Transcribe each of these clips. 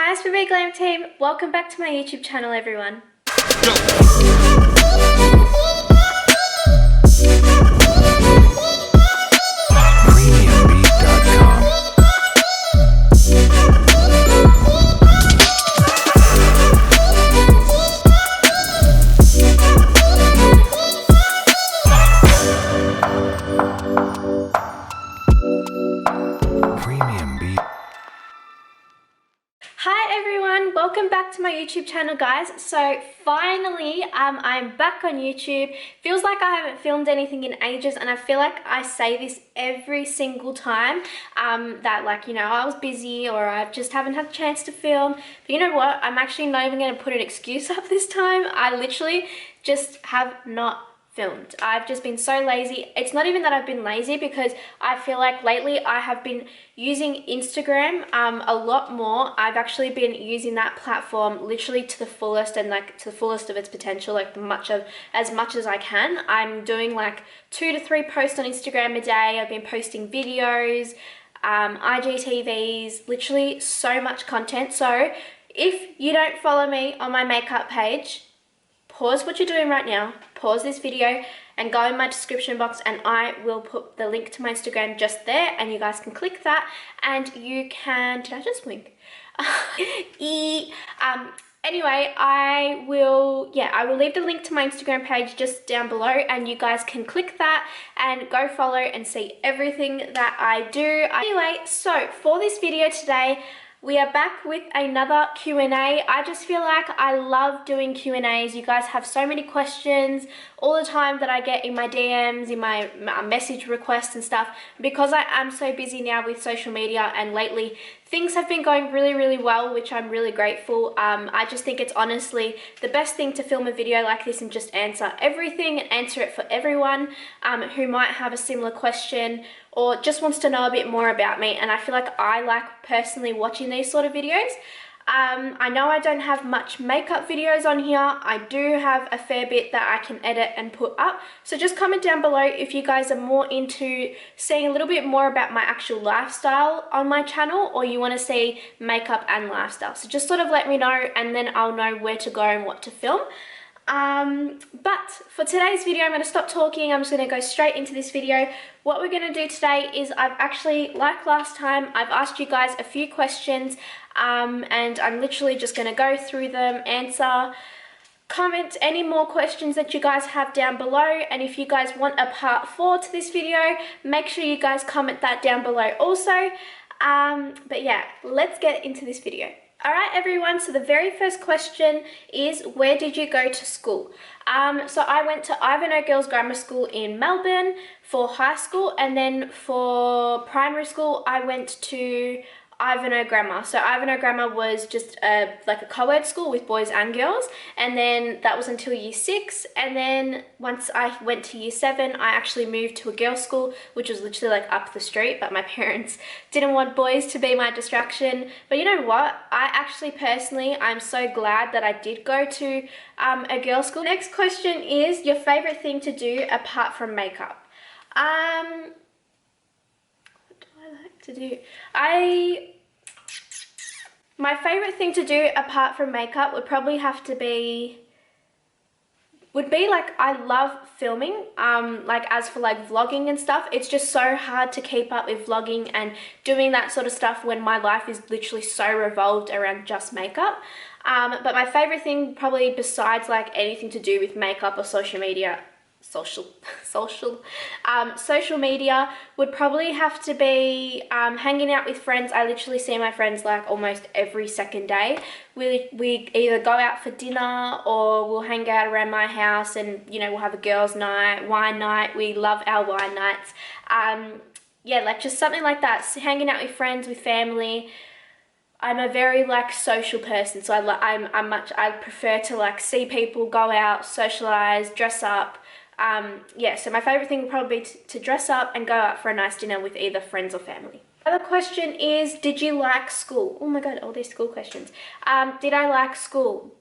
Hi SPB Glam team, welcome back to my YouTube channel everyone. Hi everyone, welcome back to my YouTube channel guys. So finally I'm back on YouTube. Feels like I haven't filmed anything in ages, and I feel like I say this every single time that, like, you know, I was busy or I just haven't had a chance to film. But you know what, I'm actually not even going to put an excuse up this time. I literally just have not filmed. I've just been so lazy. It's not even that I've been lazy, because I feel like lately I have been using Instagram a lot more. I've actually been using that platform literally to the fullest, and like to the fullest of its potential, like as much as I can. I'm doing like 2 to 3 posts on Instagram a day. I've been posting videos, IGTVs, literally so much content. So if you don't follow me on my makeup page, pause what you're doing right now, pause this video and go in my description box, and I will put the link to my Instagram just there, and you guys can click that and you can, did I just wink? Anyway, I will leave the link to my Instagram page just down below, and you guys can click that and go follow and see everything that I do. Anyway, so for this video today, we are back with another Q&A. I just feel like I love doing Q&As. You guys have so many questions all the time that I get in my DMs, in my message requests and stuff. Because I am so busy now with social media, and lately things have been going really well, which I'm really grateful. I just think it's honestly the best thing to film a video like this and just answer everything and answer it for everyone who might have a similar question or just wants to know a bit more about me. And I feel like I like personally watching these sort of videos. I know I don't have much makeup videos on here. I do have a fair bit that I can edit and put up. So just comment down below if you guys are more into seeing a little bit more about my actual lifestyle on my channel, or you want to see makeup and lifestyle. So just sort of let me know, and then I'll know where to go and what to film. But for today's video, I'm going to stop talking. I'm just going to go straight into this video. What we're going to do today is, I've actually, like last time, I've asked you guys a few questions, and I'm literally just going to go through them, answer, comment any more questions that you guys have down below. And if you guys want a part 4 to this video, make sure you guys comment that down below also. But yeah, let's get into this video. Alright everyone, so the very first question is, where did you go to school? So I went to Ivanhoe Girls Grammar School in Melbourne for high school, and then for primary school I went to Ivanhoe Grammar. So Ivanhoe Grammar was just like a co-ed school with boys and girls, and then that was until year 6, and then once I went to year 7 I actually moved to a girls school, which was literally like up the street, but my parents didn't want boys to be my distraction. But you know what, I actually personally, I'm so glad that I did go to a girls school. Next question is, your favorite thing to do apart from makeup? What do I like to do? My favorite thing to do apart from makeup would probably have to be, like, I love filming. Like, as for like vlogging and stuff, it's just so hard to keep up with vlogging and doing that sort of stuff when my life is literally so revolved around just makeup. But my favorite thing, probably besides like anything to do with makeup or social media, social media, would probably have to be hanging out with friends. I literally see my friends like almost every second day. We either go out for dinner, or we'll hang out around my house, and you know, we'll have a girls' night, wine night. We love our wine nights. Yeah, like just something like that, so hanging out with friends, with family. I'm a very like social person, so I prefer to like see people, go out, socialize, dress up. Yeah, so my favorite thing would probably be to dress up and go out for a nice dinner with either friends or family. Other question is, did you like school? Oh my god, all these school questions. Did I like school?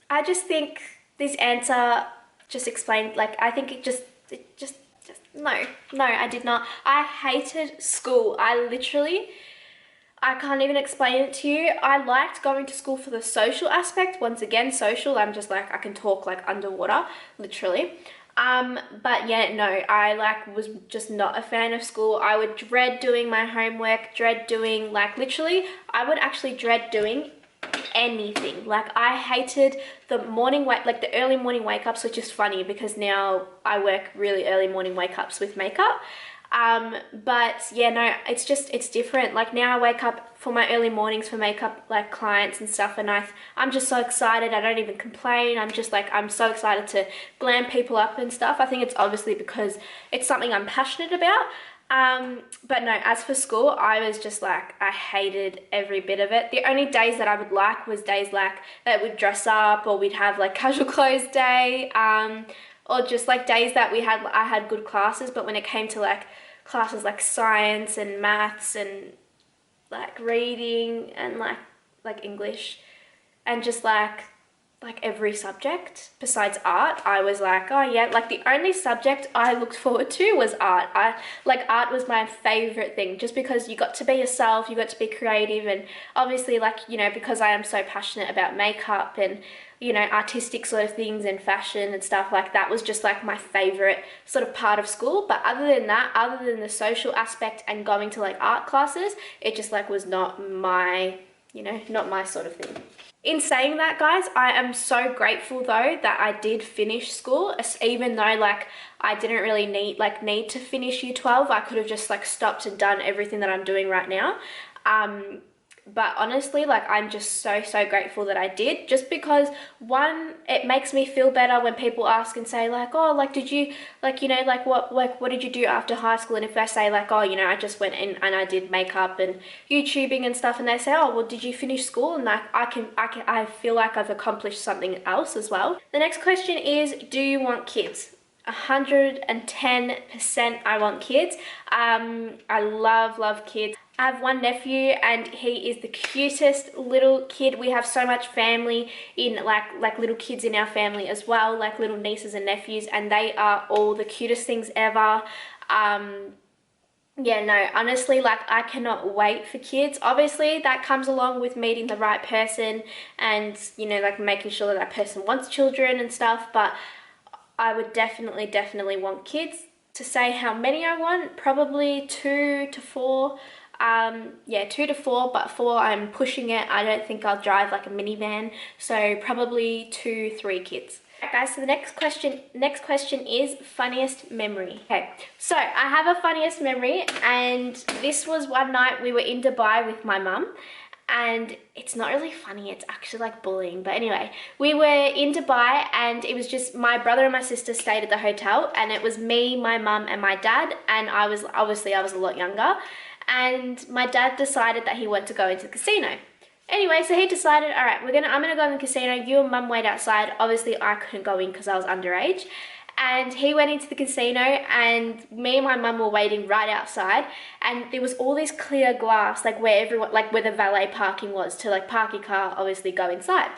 I just think this answer just explained, like, I think it just No, no, I did not. I hated school. I can't even explain it to you. I liked going to school for the social aspect. Once again, social, I'm just like, I can talk like underwater, literally. But yeah, no, I like was just not a fan of school. I would dread doing my homework, dread doing like literally, I would actually dread doing anything. Like I hated the the early morning wake ups, which is funny because now I work really early morning wake ups with makeup. But yeah, no, it's different. Like now I wake up for my early mornings for makeup like clients and stuff, and I'm just so excited. I don't even complain. I'm just like, I'm so excited to glam people up and stuff. I think it's obviously because it's something I'm passionate about. But no, as for school, I was just like, I hated every bit of it. The only days that I would like was days like that we'd dress up, or we'd have like casual clothes day, or just like days that I had good classes. But when it came to like classes like science and maths and like reading and like English and just like every subject besides art, I was like, oh yeah, like the only subject I looked forward to was art. Art was my favorite thing, just because you got to be yourself, you got to be creative, and obviously like, you know, because I am so passionate about makeup and, you know, artistic sort of things and fashion and stuff, like that was just like my favorite sort of part of school. But other than that, other than the social aspect and going to like art classes, it just like was not my, you know, not my sort of thing. In saying that, guys, I am so grateful though that I did finish school, even though like I didn't really need to finish year 12. I could have just like stopped and done everything that I'm doing right now. But honestly, like I'm just so grateful that I did, just because one, it makes me feel better when people ask and say like, oh, like did you like, you know, like what did you do after high school? And if I say like, oh, you know, I just went in and I did makeup and YouTubing and stuff, and they say, oh, well, did you finish school? And like I feel like I've accomplished something else as well. The next question is, do you want kids? 110% I want kids. I love kids. I have one nephew and he is the cutest little kid. We have so much family in like little kids in our family as well, like little nieces and nephews, and they are all the cutest things ever. Yeah, no, honestly, like I cannot wait for kids. Obviously that comes along with meeting the right person and, you know, like making sure that person wants children and stuff, but I would definitely want kids. To say how many I want, probably 2 to 4. Yeah, 2 to 4, but 4 I'm pushing it. I don't think I'll drive like a minivan, so probably 2, 3 kids. Alright guys, so the next question is funniest memory. Okay, so I have a funniest memory, and this was one night we were in Dubai with my mum. And it's not really funny, it's actually like bullying, but anyway, we were in Dubai and it was just my brother and my sister stayed at the hotel, and it was me, my mum and my dad, and I was a lot younger, and my dad decided that he wanted to go into the casino. Anyway, so he decided, all right, I'm gonna go in the casino, you and mum wait outside. Obviously I couldn't go in because I was underage. And he went into the casino, and me and my mum were waiting right outside, and there was all this clear glass, like where the valet parking was, to like park your car, obviously go inside.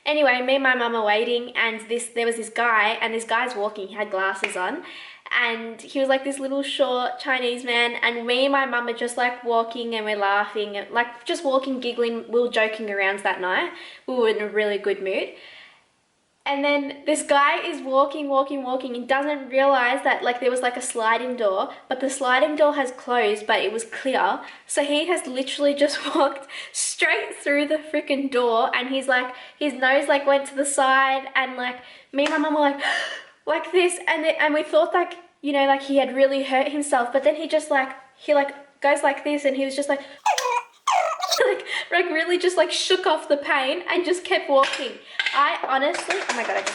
Anyway, me and my mum are waiting, and there was this guy, and this guy's walking, he had glasses on, and he was like this little short Chinese man, and me and my mum are just like walking and we're laughing, and like just walking, giggling. We were joking around that night. We were in a really good mood. And then this guy is walking and doesn't realize that like there was like a sliding door, but the sliding door has closed, but it was clear. So he has literally just walked straight through the freaking door, and he's like, his nose like went to the side, and like me and my mum were like, like this, and we thought like, you know, like he had really hurt himself, but then he just like, he like goes like this, and he was just like, like really just like shook off the pain and just kept walking. I honestly, oh my god,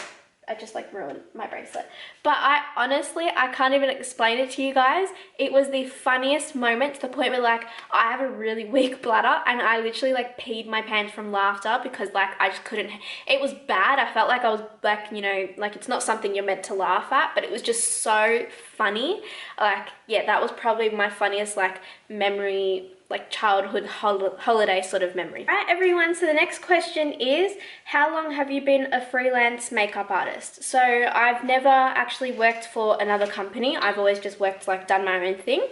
I just like ruined my bracelet. But I can't even explain it to you guys. It was the funniest moment, to the point where like I have a really weak bladder, and I literally like peed my pants from laughter, because like I just couldn't, it was bad. I felt like I was like, you know, like it's not something you're meant to laugh at, but it was just so funny. Like, yeah, that was probably my funniest like memory like childhood holiday sort of memory. All right, everyone, so the next question is, how long have you been a freelance makeup artist? So I've never actually worked for another company. I've always just worked, like, done my own thing.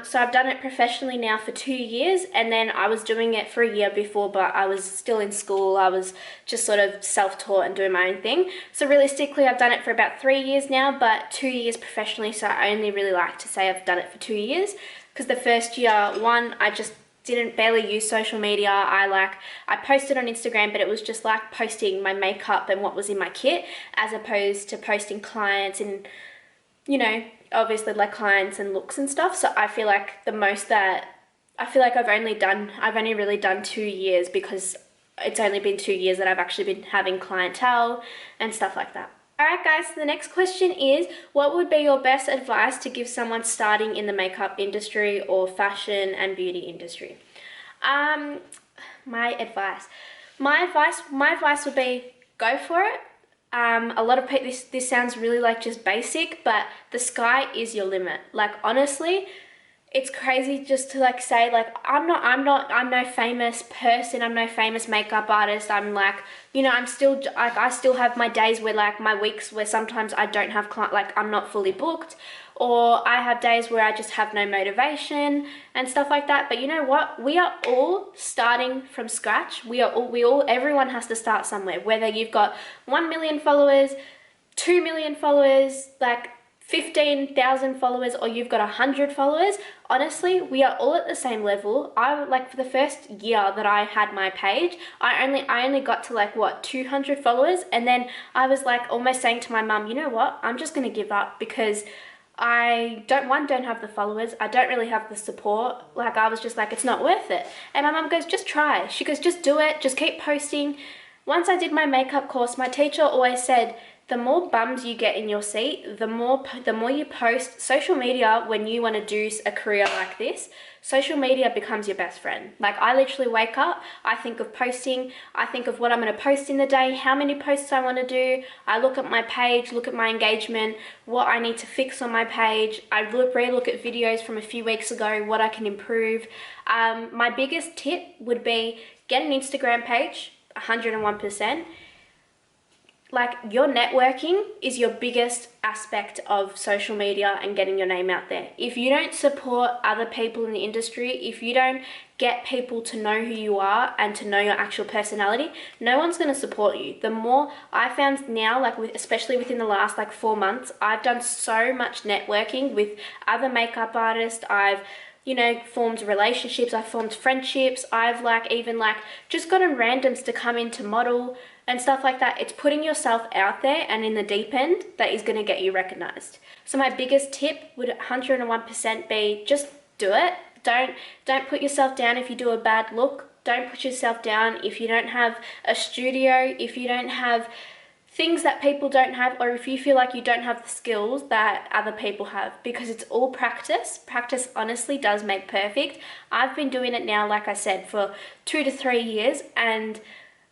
So I've done it professionally now for 2 years, and then I was doing it for a year before, but I was still in school. I was just sort of self-taught and doing my own thing. So realistically, I've done it for about 3 years now, but 2 years professionally, so I only really like to say I've done it for 2 years, because the first year, one, I just didn't barely use social media. I posted on Instagram, but it was just like posting my makeup and what was in my kit, as opposed to posting clients and, you know, obviously like clients and looks and stuff. So I feel like I've only really done 2 years, because it's only been 2 years that I've actually been having clientele and stuff like that. Alright guys, so the next question is, what would be your best advice to give someone starting in the makeup industry or fashion and beauty industry? My advice would be, go for it. A lot of people, this sounds really like just basic, but the sky is your limit. Like, honestly, it's crazy just to like say, like, I'm no famous person, I'm no famous makeup artist. I'm like, you know, I'm still like, I still have my days where, like, my weeks where sometimes I don't have like, I'm not fully booked, or I have days where I just have no motivation and stuff like that. But you know what? We are all starting from scratch. Everyone has to start somewhere, whether you've got 1 million followers, 2 million followers, like 15,000 followers, or you've got 100 followers. Honestly, we are all at the same level. Like, for the first year that I had my page, I only got to, like, what, 200 followers, and then I was like almost saying to my mum, you know what, I'm just gonna give up, because I don't have the followers, I don't really have the support. Like, I was just like, it's not worth it. And my mum goes, just try. She goes, just do it, just keep posting. Once I did my makeup course, my teacher always said, the more bums you get in your seat, the more you post. Social media, when you want to do a career like this, social media becomes your best friend. Like, I literally wake up, I think of posting, I think of what I'm going to post in the day, how many posts I want to do. I look at my page, look at my engagement, what I need to fix on my page. I re-look at videos from a few weeks ago, what I can improve. My biggest tip would be, get an Instagram page, 101%. Like, your networking is your biggest aspect of social media and getting your name out there. If you don't support other people in the industry, if you don't get people to know who you are and to know your actual personality, no one's going to support you. The more I found now, like, especially within the last like 4 months, I've done so much networking with other makeup artists. I've, you know, formed relationships, I've formed friendships, I've even just gotten randoms to come in to model and stuff like that. It's putting yourself out there and in the deep end that is going to get you recognized. So my biggest tip would 101% be, just do it. Don't put yourself down if you do a bad look. Don't put yourself down if you don't have a studio, if you don't have things that people don't have, or if you feel like you don't have the skills that other people have, because it's all practice. Practice honestly does make perfect. I've been doing it now, like I said, for 2 to 3 years, and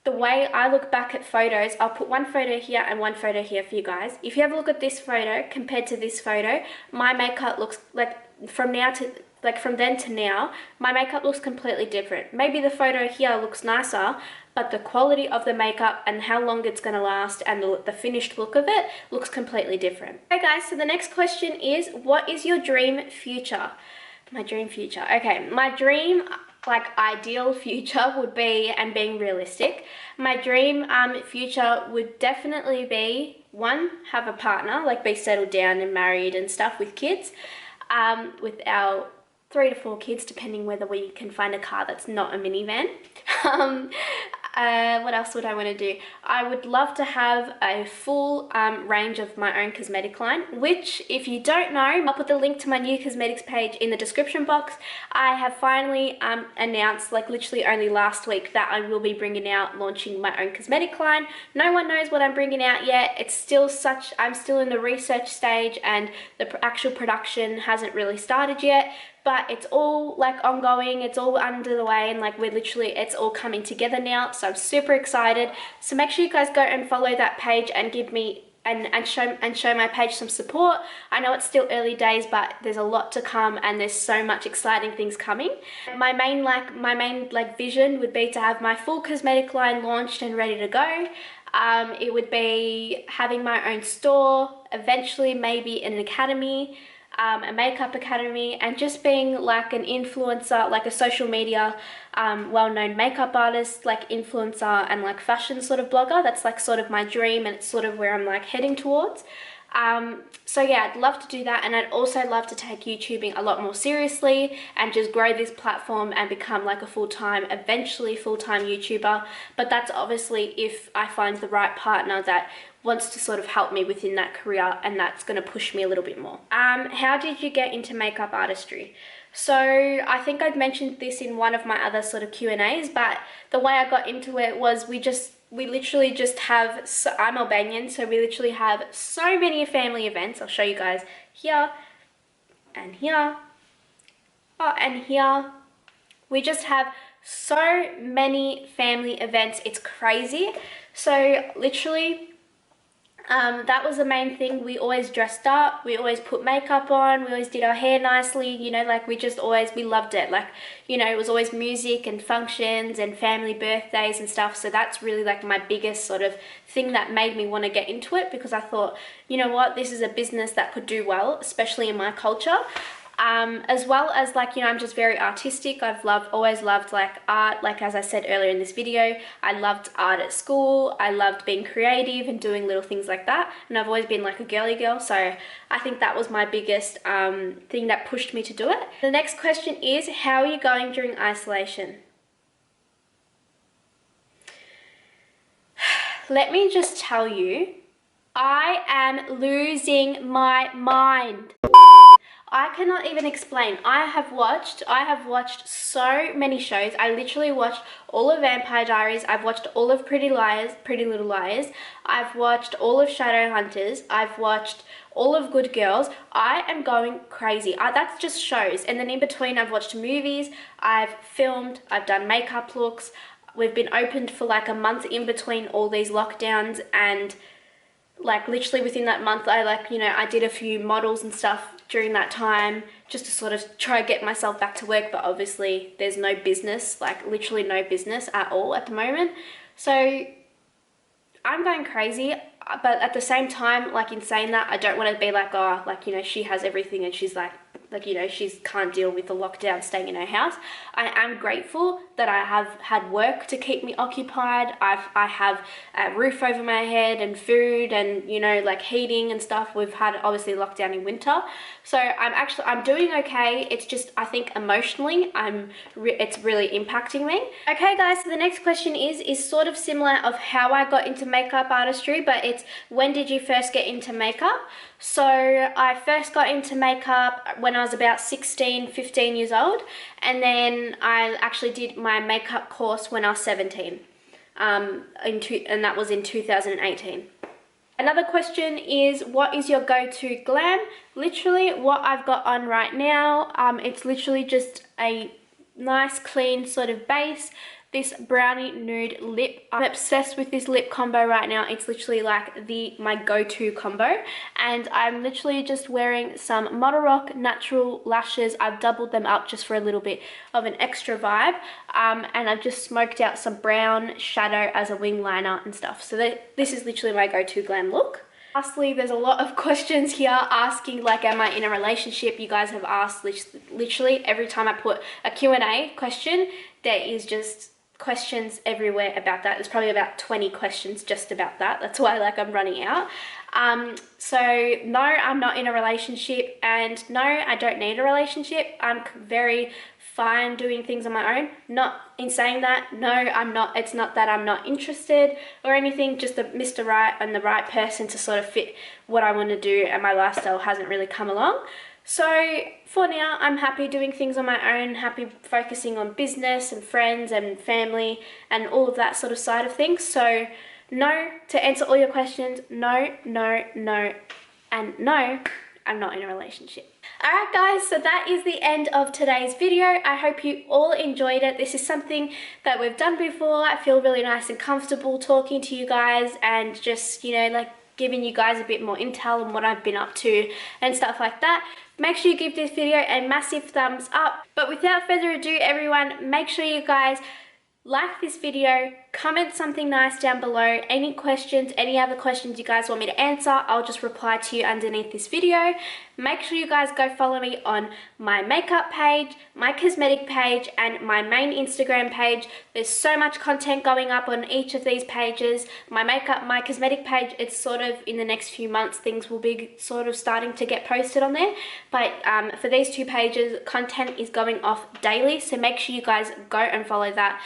the way I look back at photos, I'll put one photo here and one photo here for you guys. If you have a look at this photo compared to this photo, my makeup looks like, from then to now, my makeup looks completely different. Maybe the photo here looks nicer, but the quality of the makeup and how long it's going to last and the finished look of it looks completely different. Okay guys, so the next question is, what is your dream future? My dream future. Okay, my dream, like, ideal future would be, and being realistic, my dream future would definitely be, one, have a partner, like be settled down and married and stuff with kids, with our 3 to 4 kids, depending whether we can find a car that's not a minivan. What else would I want to do? I would love to have a full range of my own cosmetic line, which, if you don't know, I'll put the link to my new cosmetics page in the description box. I have finally announced, like literally only last week, that I will be launching my own cosmetic line. No one knows what I'm bringing out yet. It's still I'm still in the research stage, and the actual production hasn't really started yet. But it's all like ongoing, it's all under the way, and like it's all coming together now. So I'm super excited. So make sure you guys go and follow that page and give me and show my page some support. I know it's still early days, but there's a lot to come and there's so much exciting things coming. My main vision would be to have my full cosmetic line launched and ready to go. It would be having my own store, eventually maybe an academy, a makeup academy, and just being like an influencer, like a social media well-known makeup artist, like influencer and like fashion sort of blogger. That's like sort of my dream, and it's sort of where I'm like heading towards. So yeah, I'd love to do that, and I'd also love to take YouTubing a lot more seriously and just grow this platform and become like a eventually full-time YouTuber. But that's obviously if I find the right partner that wants to sort of help me within that career, and that's going to push me a little bit more. How did you get into makeup artistry? So I think I've mentioned this in one of my other sort of Q&As, but the way I got into it was we literally just have, I'm Albanian, so we literally have so many family events. I'll show you guys here and here, and here. We just have so many family events, it's crazy. So literally, that was the main thing. We always dressed up, we always put makeup on, we always did our hair nicely, you know, like we loved it. Like, you know, it was always music and functions and family birthdays and stuff. So that's really like my biggest sort of thing that made me want to get into it, because I thought, you know what, this is a business that could do well, especially in my culture. As well as, like, you know, I'm just very artistic. Always loved like art. Like, as I said earlier in this video, I loved art at school. I loved being creative and doing little things like that, and I've always been like a girly girl, so I think that was my biggest thing that pushed me to do it. The next question is, how are you going during isolation? Let me just tell you, I am losing my mind. I cannot even explain. I have watched so many shows. I literally watched all of Vampire Diaries. I've watched all of Pretty Little Liars. I've watched all of Shadowhunters. I've watched all of Good Girls. I am going crazy. That's just shows. And then in between, I've watched movies. I've filmed. I've done makeup looks. We've been opened for like a month in between all these lockdowns, and like literally within that month, I did a few models and stuff during that time just to sort of try to get myself back to work. But obviously there's no business, like literally no business at all at the moment. So I'm going crazy, but at the same time, like in saying that, I don't want to be like, oh, like, you know, she has everything and she's like, you know, she can't deal with the lockdown staying in her house. I am grateful that I have had work to keep me occupied. I have a roof over my head and food and, you know, like heating and stuff. We've had obviously lockdown in winter. So I'm doing okay. It's just, I think emotionally, it's really impacting me. Okay guys, so the next question is sort of similar of how I got into makeup artistry, but it's, when did you first get into makeup? So I first got into makeup when I was about 16, 15 years old, and then I actually did my makeup course when I was 17, and that was in 2018. Another question is, what is your go-to glam? Literally what I've got on right now, it's literally just a nice clean sort of base. This brownie nude lip. I'm obsessed with this lip combo right now. It's literally like my go-to combo. And I'm literally just wearing some Model Rock natural lashes. I've doubled them up just for a little bit of an extra vibe. And I've just smoked out some brown shadow as a wing liner and stuff. So this is literally my go-to glam look. Lastly, there's a lot of questions here asking, like, am I in a relationship? You guys have asked literally every time I put a Q&A question, there is just questions everywhere about that. There's probably about 20 questions just about that. That's why, like, I'm running out. So no, I'm not in a relationship, and no, I don't need a relationship. I'm very fine doing things on my own. Not in saying that, no, I'm not. It's not that I'm not interested or anything, just the Mr. Right and the right person to sort of fit what I want to do, and my lifestyle hasn't really come along. So for now, I'm happy doing things on my own, happy focusing on business and friends and family and all of that sort of side of things. So no, to answer all your questions, no, no, no, and no, I'm not in a relationship. Alright guys, so that is the end of today's video. I hope you all enjoyed it. This is something that we've done before. I feel really nice and comfortable talking to you guys and just, you know, like giving you guys a bit more intel on what I've been up to and stuff like that. Make sure you give this video a massive thumbs up. But without further ado, everyone, make sure you guys like this video, comment something nice down below. Any questions, any other questions you guys want me to answer, I'll just reply to you underneath this video. Make sure you guys go follow me on my makeup page, my cosmetic page, and my main Instagram page. There's so much content going up on each of these pages. My makeup, my cosmetic page, it's sort of in the next few months, things will be sort of starting to get posted on there. But for these two pages, content is going off daily, so make sure you guys go and follow that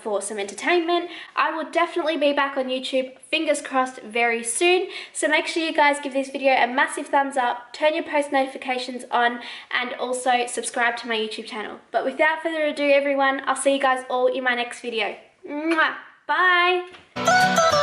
for some entertainment. I will definitely be back on YouTube, fingers crossed, very soon. So make sure you guys give this video a massive thumbs up, turn your post notifications on, and also subscribe to my YouTube channel. But without further ado, everyone, I'll see you guys all in my next video. Mwah! Bye!